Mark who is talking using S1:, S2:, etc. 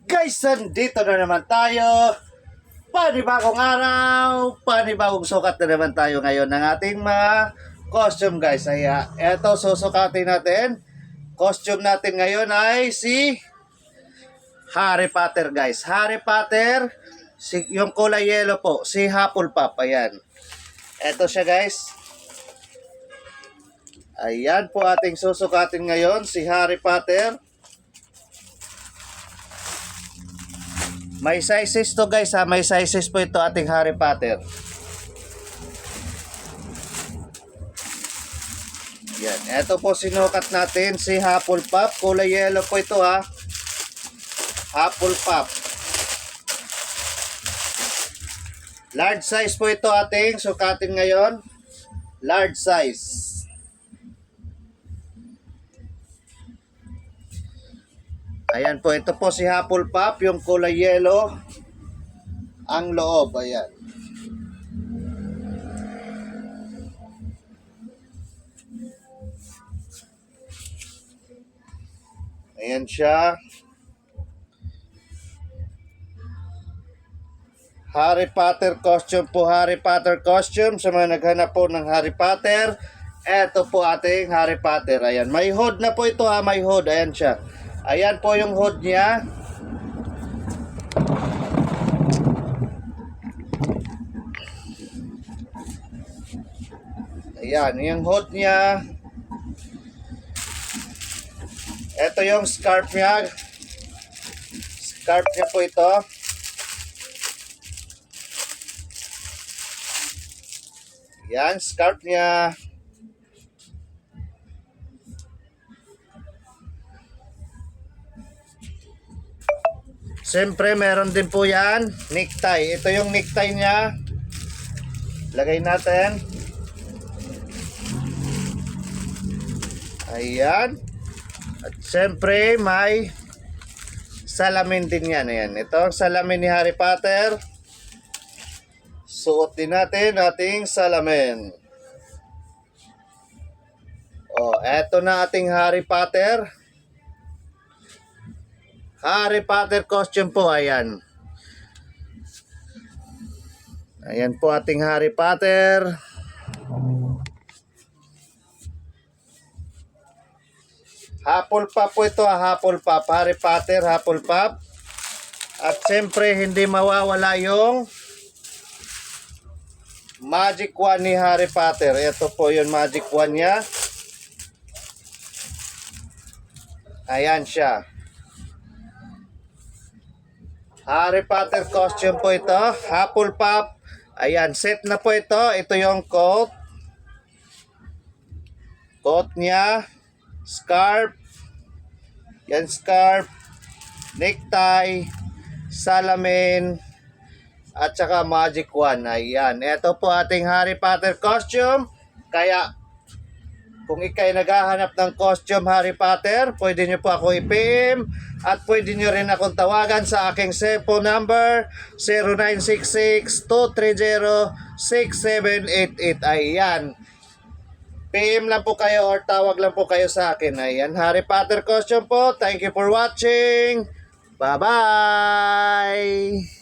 S1: Guys, nandito na naman tayo. Panibagong araw, panibagong sukat na naman tayo ngayon ng ating mga costume, guys. Ay, eto susukatin natin. Costume natin ngayon ay si Harry Potter, guys. Harry Potter, yung kulay yellow po, si Hufflepuff. Ayan. Eto siya, guys. Ayan po ating susukatin ngayon, si Harry Potter. May sizes to, guys, ha. May sizes po ito ating Harry Potter. Yan. Ito po sinukat natin si Hufflepuff. Kulay yellow po ito, ha. Hufflepuff. Large size po ito ating sukatin ngayon. Large size. Ayan po, ito po si Hufflepuff, yung kulay yellow, ang loob, ayan. Ayan siya. Harry Potter costume po, Harry Potter costume. Sa mga naghanap po ng Harry Potter, eto po ating Harry Potter. Ayan, may hood na po ito, ha, may hood, ayan siya. Ayan po yung hood niya. Ayan, yung hood niya. Ito yung scarf niya. Scarf niya po ito. Ayan, scarf niya. Siyempre, meron din po yan, necktie. Ito yung necktie niya. Lagay natin. Ayan. At siyempre, may salamin din yan. Ayan. Ito ang salamin ni Harry Potter. Suot din natin ating salamin. Oh, eto na ating Harry Potter. Harry Potter costume po, ayan. Ayan po ating Harry Potter. Hufflepuff po ito, Hufflepuff. Harry Potter, Hufflepuff. At siyempre, hindi mawawala yung magic wand ni Harry Potter. Ito po yung magic wand niya. Ayan siya. Harry Potter costume po ito. Hufflepuff. Ayan, set na po ito. Ito yung coat. Coat niya. Scarf. Yan, scarf. Necktie. Salamin. At saka magic wand. Ayan. Ito po ating Harry Potter costume. Kaya, kung ikay naghahanap ng costume Harry Potter, pwede nyo po ako i-PM at pwede nyo rin akong tawagan sa aking cellphone number 0966-230-6788. Ayan. PM lang po kayo or tawag lang po kayo sa akin. Ayan. Harry Potter costume po. Thank you for watching. Bye-bye.